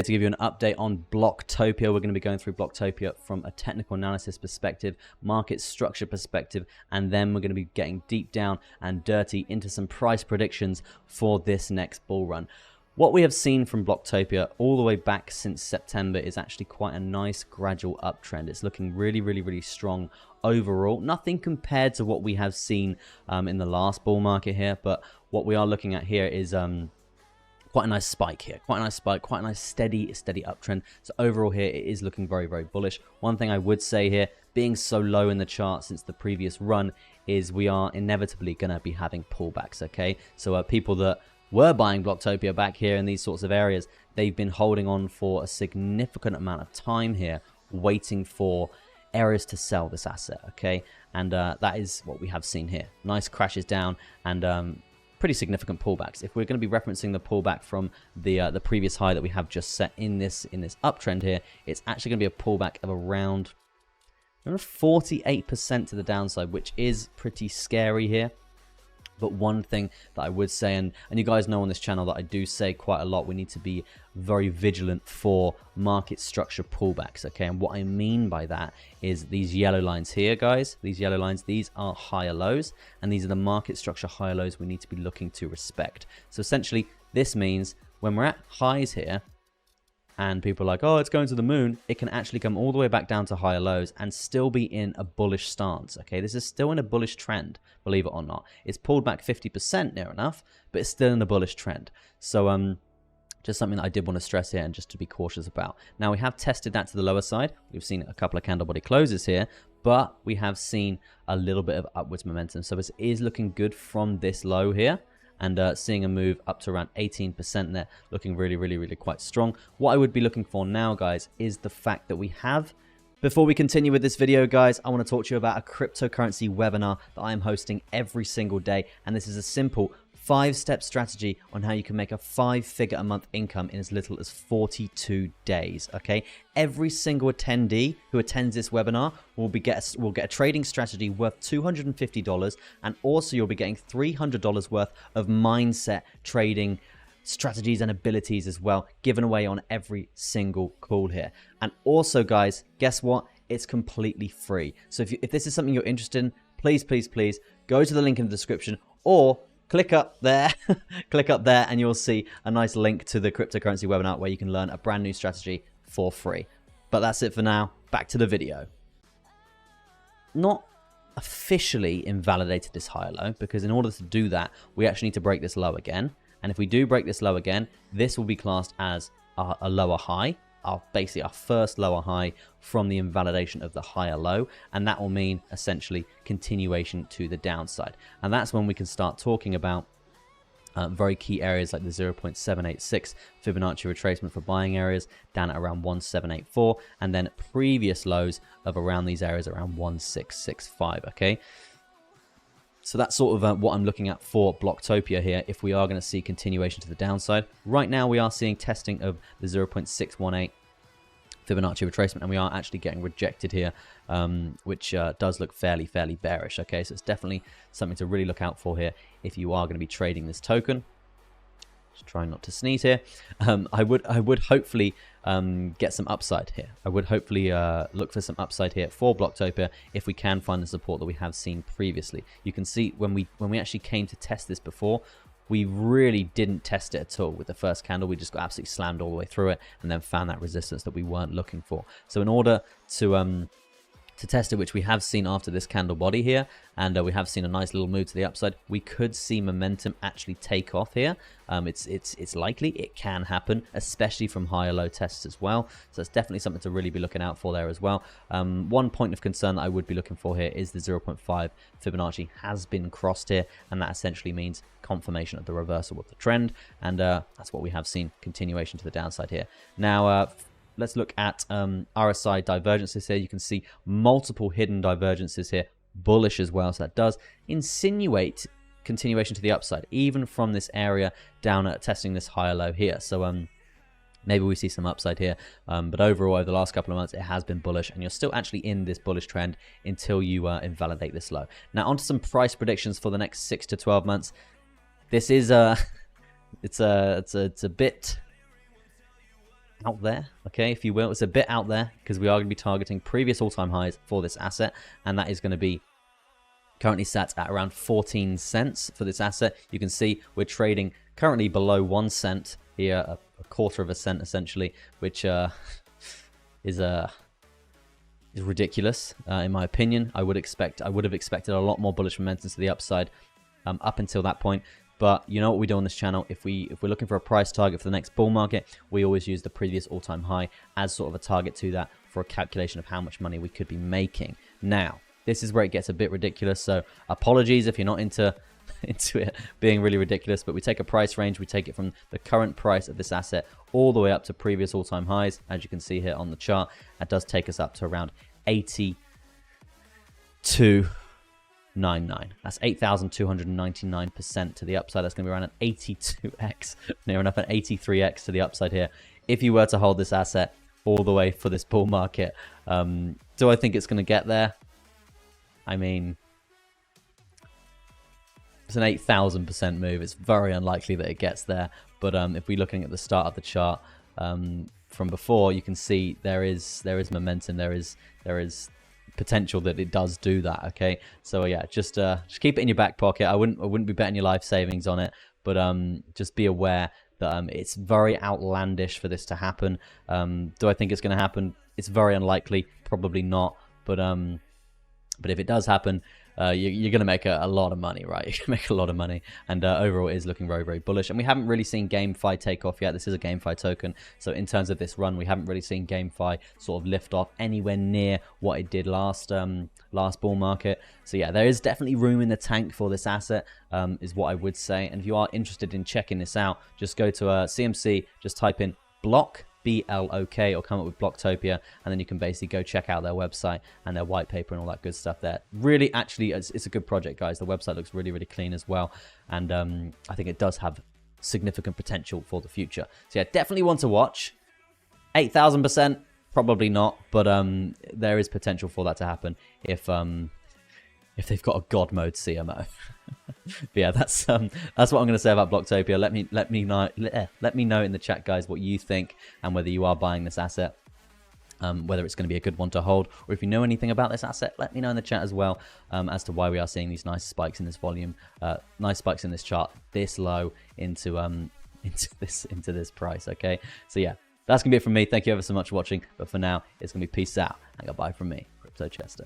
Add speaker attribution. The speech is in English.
Speaker 1: To give you an update on Bloktopia, we're going to be going through Bloktopia from a technical analysis perspective, market structure perspective, and then we're going to be getting deep down and dirty into some price predictions for this next bull run. What we have seen from Bloktopia all the way back since September is actually quite a nice gradual uptrend. It's looking really strong overall. Nothing compared to what we have seen in the last bull market here, but what we are looking at here is quite a nice spike here, quite a nice steady uptrend. So overall here it is looking very bullish. One thing I would say here, being so low in the chart since the previous run, is we are inevitably going to be having pullbacks. Okay, so people that were buying Bloktopia back here in these sorts of areas, they've been holding on for a significant amount of time here, waiting for areas to sell this asset. Okay, and that is what we have seen here. Nice crashes down and pretty significant pullbacks. If we're going to be referencing the pullback from the previous high that we have just set in this uptrend here, it's actually going to be a pullback of around 48% to the downside, which is pretty scary here. But one thing that I would say, and you guys know on this channel that I do say quite a lot, we need to be very vigilant for market structure pullbacks, okay? And what I mean by that is these yellow lines here, guys. These yellow lines, these are higher lows, and these are the market structure higher lows we need to be looking to respect. So essentially, this means when we're at highs here, and people are like, oh, it's going to the moon, it can actually come all the way back down to higher lows and still be in a bullish stance, okay? This is still in a bullish trend, believe it or not. It's pulled back 50% near enough, but it's still in a bullish trend. So just something that I did want to stress here and just to be cautious about. Now, we have tested that to the lower side. We've seen a couple of candle body closes here, but we have seen a little bit of upwards momentum. So this is looking good from this low here. And seeing a move up to around 18% there, looking really quite strong. What I would be looking for now, guys, is the fact that we have... Before we continue with this video, guys, I want to talk to you about a cryptocurrency webinar that I am hosting every single day. And this is a simple 5-step strategy on how you can make a 5-figure a month income in as little as 42 days, okay? Every single attendee who attends this webinar will get a trading strategy worth $250, and also you'll be getting $300 worth of mindset trading strategies and abilities as well, given away on every single call here. And also, guys, guess what? It's completely free. So if this is something you're interested in, please go to the link in the description, or click up there, and you'll see a nice link to the cryptocurrency webinar where you can learn a brand new strategy for free. But that's it for now. Back to the video. Not officially invalidated this higher low, because in order to do that, we actually need to break this low again. And if we do break this low again, this will be classed as a lower high, basically our first lower high from the invalidation of the higher low, and that will mean essentially continuation to the downside. And that's when we can start talking about very key areas like the 0.786 Fibonacci retracement for buying areas down at around 1784, and then previous lows of around these areas around 1665, okay? So that's sort of what I'm looking at for Bloktopia here if we are going to see continuation to the downside. Right now we are seeing testing of the 0.618 Fibonacci retracement, and we are actually getting rejected here, which does look fairly bearish. Okay, so it's definitely something to really look out for here if you are going to be trading this token. Just trying not to sneeze here. I would hopefully get some upside here. I would hopefully look for some upside here for Bloktopia if we can find the support that we have seen previously. You can see when we actually came to test this before, we really didn't test it at all with the first candle. We just got absolutely slammed all the way through it and then found that resistance that we weren't looking for. So in order to test it, which we have seen after this candle body here, and we have seen a nice little move to the upside, we could see momentum actually take off here. It's likely, it can happen, especially from higher low tests as well. So it's definitely something to really be looking out for there as well. One point of concern that I would be looking for here is the 0.5 Fibonacci has been crossed here, and that essentially means confirmation of the reversal of the trend, and that's what we have seen, continuation to the downside here. Now, let's look at RSI divergences here. You can see multiple hidden divergences here, bullish as well. So that does insinuate continuation to the upside, even from this area down at testing this higher low here. So maybe we see some upside here. But overall, over the last couple of months, it has been bullish, and you're still actually in this bullish trend until you invalidate this low. Now, onto some price predictions for the next 6 to 12 months. This is it's a bit out there, okay, if you will. It's a bit out there because we are going to be targeting previous all-time highs for this asset, and that is going to be currently sat at around 14 cents for this asset. You can see we're trading currently below 1 cent here, a quarter of a cent essentially, which is ridiculous in my opinion. I would have expected a lot more bullish momentum to the upside up until that point. But you know what we do on this channel, if we're looking for a price target for the next bull market, we always use the previous all-time high as sort of a target to that for a calculation of how much money we could be making. Now, this is where it gets a bit ridiculous, so apologies if you're not into it being really ridiculous, but we take a price range, we take it from the current price of this asset all the way up to previous all-time highs. As you can see here on the chart, that does take us up to around 82.99. That's 8,299% to the upside. That's going to be around an 82x, near enough an 83x to the upside here. If you were to hold this asset all the way for this bull market, do I think it's going to get there? I mean, it's an 8,000% move. It's very unlikely that it gets there. But if we're looking at the start of the chart from before, you can see there is momentum. There is potential that it does do that. Okay, so yeah, just keep it in your back pocket. I wouldn't be betting your life savings on it, but just be aware that it's very outlandish for this to happen. Do I think it's going to happen? It's very unlikely. Probably not. But if it does happen, you're going to make a lot of money, right? You're going to make a lot of money. And overall, it is looking very, very bullish. And we haven't really seen GameFi take off yet. This is a GameFi token. So in terms of this run, we haven't really seen GameFi sort of lift off anywhere near what it did last bull market. So yeah, there is definitely room in the tank for this asset, is what I would say. And if you are interested in checking this out, just go to CMC, just type in BLOK, BLOK, or come up with Bloktopia, and then you can basically go check out their website and their white paper and all that good stuff there. Really, actually, it's a good project, guys. The website looks really, really clean as well, and I think it does have significant potential for the future. So yeah, definitely one to watch. 8,000%, probably not, but there is potential for that to happen if they've got a God mode CMO. But yeah, that's what I'm going to say about Bloktopia. Let me know in the chat, guys, what you think and whether you are buying this asset, whether it's going to be a good one to hold, or if you know anything about this asset, let me know in the chat as well, as to why we are seeing these nice spikes in this volume, nice spikes in this chart this low into this price. Okay, so yeah, that's gonna be it from me. Thank you ever so much for watching, but for now, it's gonna be peace out and goodbye from me, Crypto Chester.